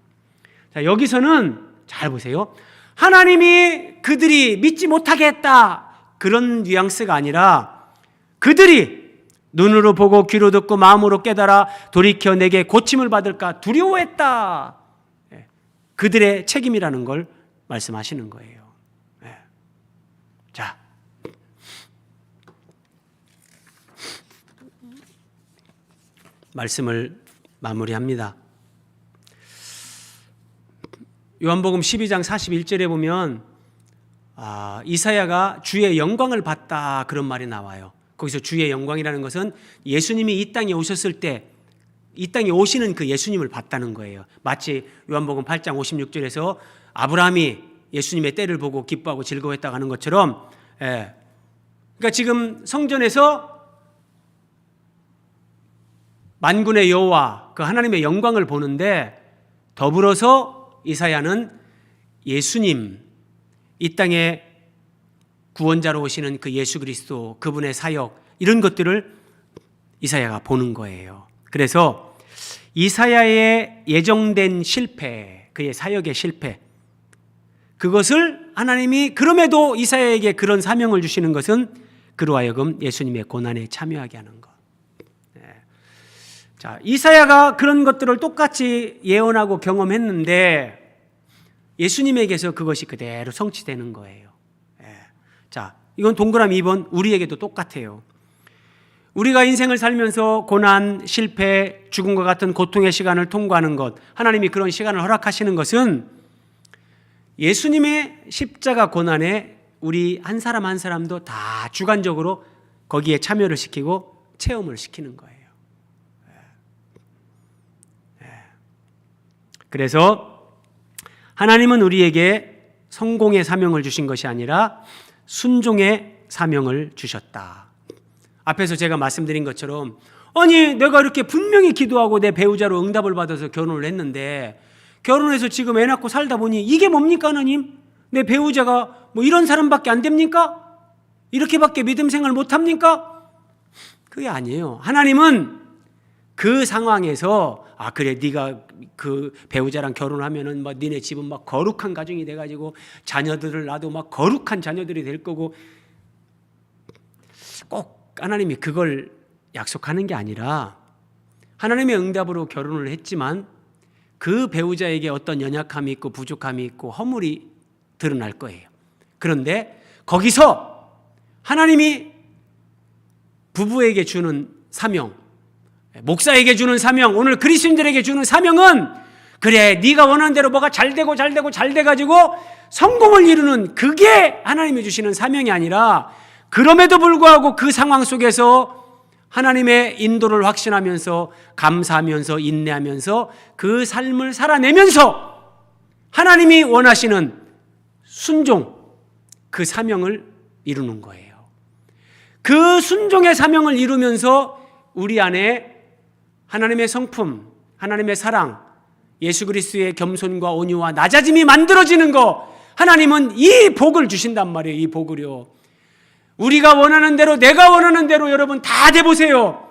자, 여기서는 잘 보세요. 하나님이 그들이 믿지 못하게 했다, 그런 뉘앙스가 아니라 그들이 눈으로 보고 귀로 듣고 마음으로 깨달아 돌이켜 내게 고침을 받을까 두려워했다. 그들의 책임이라는 걸 말씀하시는 거예요. 자, 말씀을 마무리합니다. 요한복음 12장 41절에 보면 이사야가 주의 영광을 봤다, 그런 말이 나와요. 거기서 주의 영광이라는 것은 예수님이 이 땅에 오셨을 때 이 땅에 오시는 그 예수님을 봤다는 거예요. 마치 요한복음 8장 56절에서 아브라함이 예수님의 때를 보고 기뻐하고 즐거워했다고 하는 것처럼, 그러니까 지금 성전에서 만군의 여호와 그 하나님의 영광을 보는데, 더불어서 이사야는 예수님, 이 땅에 구원자로 오시는 그 예수 그리스도, 그분의 사역, 이런 것들을 이사야가 보는 거예요. 그래서 이사야의 예정된 실패, 그의 사역의 실패, 그것을 하나님이 그럼에도 이사야에게 그런 사명을 주시는 것은 그로 하여금 예수님의 고난에 참여하게 하는 것. 자, 이사야가 그런 것들을 똑같이 예언하고 경험했는데 예수님에게서 그것이 그대로 성취되는 거예요. 자, 이건 동그라미 2번, 우리에게도 똑같아요. 우리가 인생을 살면서 고난, 실패, 죽음과 같은 고통의 시간을 통과하는 것, 하나님이 그런 시간을 허락하시는 것은 예수님의 십자가 고난에 우리 한 사람 한 사람도 다 주관적으로 거기에 참여를 시키고 체험을 시키는 거예요. 그래서 하나님은 우리에게 성공의 사명을 주신 것이 아니라 순종의 사명을 주셨다. 앞에서 제가 말씀드린 것처럼 아니 내가 이렇게 분명히 기도하고 내 배우자로 응답을 받아서 결혼을 했는데 결혼해서 지금 애 낳고 살다 보니 이게 뭡니까 하나님? 내 배우자가 뭐 이런 사람밖에 안 됩니까? 이렇게밖에 믿음 생활 못합니까? 그게 아니에요. 하나님은 그 상황에서 그래 네가 그 배우자랑 결혼하면은 막 니네 집은 막 거룩한 가정이 돼가지고 자녀들을 낳아도 막 거룩한 자녀들이 될 거고 꼭 하나님이 그걸 약속하는 게 아니라 하나님의 응답으로 결혼을 했지만 그 배우자에게 어떤 연약함이 있고 부족함이 있고 허물이 드러날 거예요. 그런데 거기서 하나님이 부부에게 주는 사명, 목사에게 주는 사명, 오늘 그리스도인들에게 주는 사명은 그래 네가 원하는 대로 뭐가 잘 돼가지고 성공을 이루는 그게 하나님이 주시는 사명이 아니라 그럼에도 불구하고 그 상황 속에서 하나님의 인도를 확신하면서 감사하면서 인내하면서 그 삶을 살아내면서 하나님이 원하시는 순종, 그 사명을 이루는 거예요. 그 순종의 사명을 이루면서 우리 안에 하나님의 성품, 하나님의 사랑, 예수 그리스도의 겸손과 온유와 낮아짐이 만들어지는 거, 하나님은 이 복을 주신단 말이에요. 이 복을요. 우리가 원하는 대로, 내가 원하는 대로 여러분 다 돼보세요.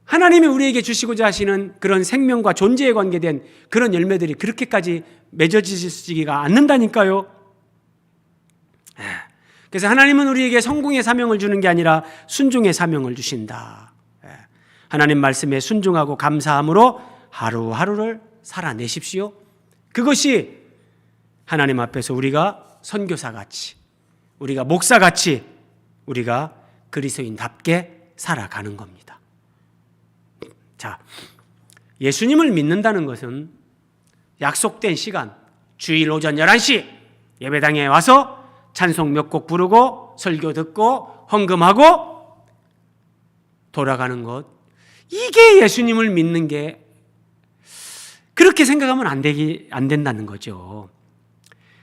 하나님이 우리에게 주시고자 하시는 그런 생명과 존재에 관계된 그런 열매들이 그렇게까지 맺어지지가 않는다니까요. 그래서 하나님은 우리에게 성공의 사명을 주는 게 아니라 순종의 사명을 주신다. 하나님 말씀에 순종하고 감사함으로 하루하루를 살아내십시오. 그것이 하나님 앞에서 우리가 선교사같이, 우리가 목사같이, 우리가 그리스도인답게 살아가는 겁니다. 자, 예수님을 믿는다는 것은 약속된 시간, 주일 오전 11시 예배당에 와서 찬송 몇 곡 부르고 설교 듣고 헌금하고 돌아가는 것, 이게 예수님을 믿는 게 그렇게 생각하면 안 된다는 거죠.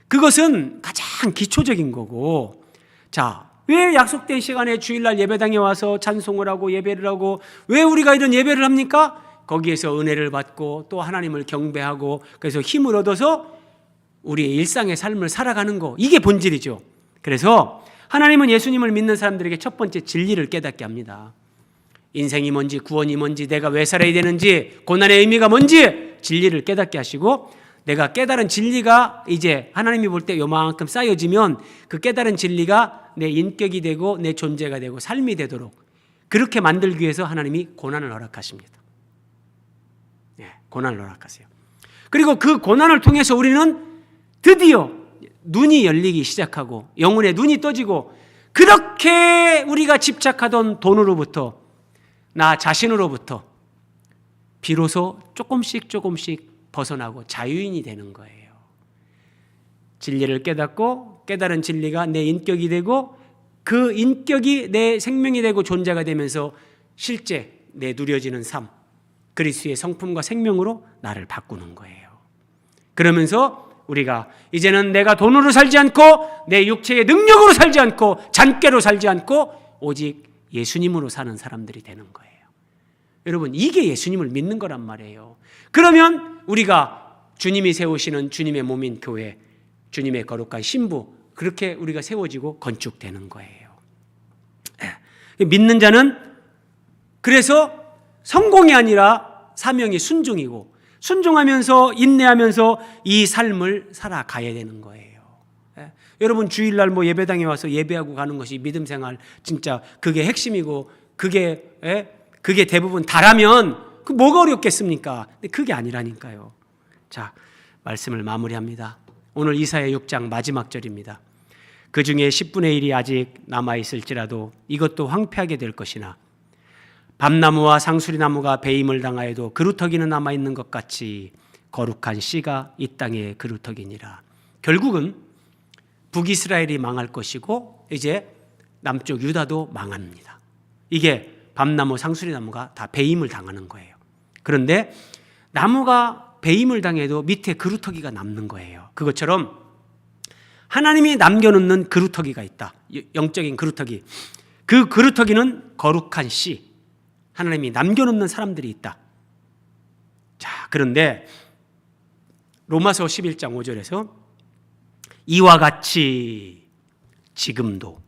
그것은 가장 기초적인 거고, 자, 왜 약속된 시간에 주일날 예배당에 와서 찬송을 하고 예배를 하고 왜 우리가 이런 예배를 합니까? 거기에서 은혜를 받고 또 하나님을 경배하고 그래서 힘을 얻어서 우리의 일상의 삶을 살아가는 거, 이게 본질이죠. 그래서 하나님은 예수님을 믿는 사람들에게 첫 번째 진리를 깨닫게 합니다. 인생이 뭔지, 구원이 뭔지, 내가 왜 살아야 되는지, 고난의 의미가 뭔지 진리를 깨닫게 하시고, 내가 깨달은 진리가 이제 하나님이 볼 때 요만큼 쌓여지면 그 깨달은 진리가 내 인격이 되고 내 존재가 되고 삶이 되도록 그렇게 만들기 위해서 하나님이 고난을 허락하십니다. 고난을 허락하세요. 그리고 그 고난을 통해서 우리는 드디어 눈이 열리기 시작하고 영혼의 눈이 떠지고, 그렇게 우리가 집착하던 돈으로부터, 나 자신으로부터 비로소 조금씩 벗어나고 자유인이 되는 거예요. 진리를 깨닫고 깨달은 진리가 내 인격이 되고 그 인격이 내 생명이 되고 존재가 되면서 실제 내 누려지는 삶, 그리스도의 성품과 생명으로 나를 바꾸는 거예요. 그러면서 우리가 이제는 내가 돈으로 살지 않고 내 육체의 능력으로 살지 않고 잔꾀로 살지 않고 오직 예수님으로 사는 사람들이 되는 거예요. 여러분, 이게 예수님을 믿는 거란 말이에요. 그러면 우리가 주님이 세우시는 주님의 몸인 교회, 주님의 거룩한 신부, 그렇게 우리가 세워지고 건축되는 거예요. 믿는 자는 그래서 성공이 아니라 사명이 순종이고, 순종하면서 인내하면서 이 삶을 살아가야 되는 거예요. 여러분, 주일날 뭐 예배당에 와서 예배하고 가는 것이 믿음 생활, 진짜 그게 핵심이고 그게 대부분 다라면 그 뭐가 어렵겠습니까? 근데 그게 아니라니까요. 자, 말씀을 마무리합니다. 오늘 이사야 6장 마지막 절입니다. 그 중에 10분의 1이 아직 남아있을지라도 이것도 황폐하게 될 것이나 밤나무와 상수리나무가 배임을 당하여도 그루터기는 남아있는 것 같이 거룩한 씨가 이 땅에 그루터기니라. 결국은 북이스라엘이 망할 것이고 이제 남쪽 유다도 망합니다. 이게 밤나무, 상수리나무가 다 배임을 당하는 거예요. 그런데 나무가 배임을 당해도 밑에 그루터기가 남는 거예요. 그것처럼 하나님이 남겨놓는 그루터기가 있다. 영적인 그루터기. 그 그루터기는 거룩한 씨. 하나님이 남겨놓는 사람들이 있다. 자, 그런데 로마서 11장 5절에서 이와 같이 지금도,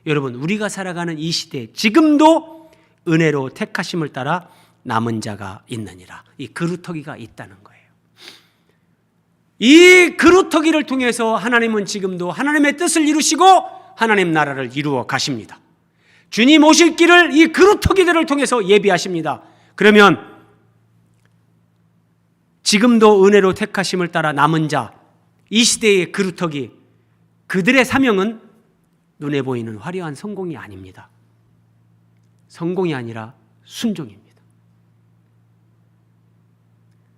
여러분 우리가 살아가는 이 시대에 지금도 은혜로 택하심을 따라 남은 자가 있느니라. 이 그루터기가 있다는 거예요. 이 그루터기를 통해서 하나님은 지금도 하나님의 뜻을 이루시고 하나님 나라를 이루어 가십니다. 주님 오실 길을 이 그루터기들을 통해서 예비하십니다. 그러면 지금도 은혜로 택하심을 따라 남은 자, 이 시대의 그루터기, 그들의 사명은 눈에 보이는 화려한 성공이 아닙니다. 성공이 아니라 순종입니다.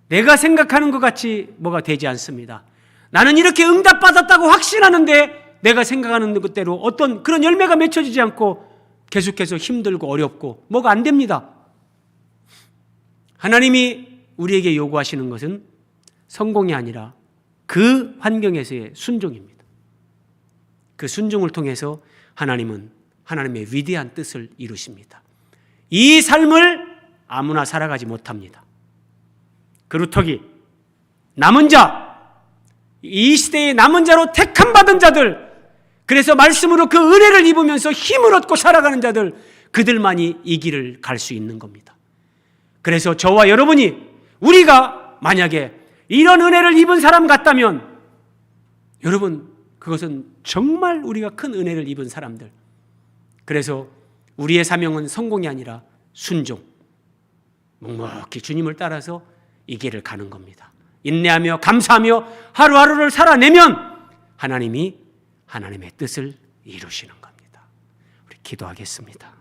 내가 생각하는 것 같이 뭐가 되지 않습니다. 나는 이렇게 응답받았다고 확신하는데 내가 생각하는 것대로 어떤 그런 열매가 맺혀지지 않고 계속해서 힘들고 어렵고 뭐가 안 됩니다. 하나님이 우리에게 요구하시는 것은 성공이 아니라 그 환경에서의 순종입니다. 그 순종을 통해서 하나님은 하나님의 위대한 뜻을 이루십니다. 이 삶을 아무나 살아가지 못합니다. 그루터기, 남은 자, 이 시대의 남은 자로 택함받은 자들, 그래서 말씀으로 그 은혜를 입으면서 힘을 얻고 살아가는 자들, 그들만이 이 길을 갈 수 있는 겁니다. 그래서 저와 여러분이, 우리가 만약에 이런 은혜를 입은 사람 같다면 여러분, 그것은 정말 우리가 큰 은혜를 입은 사람들. 그래서 우리의 사명은 성공이 아니라 순종, 묵묵히 주님을 따라서 이 길을 가는 겁니다. 인내하며 감사하며 하루하루를 살아내면 하나님이 하나님의 뜻을 이루시는 겁니다. 우리 기도하겠습니다.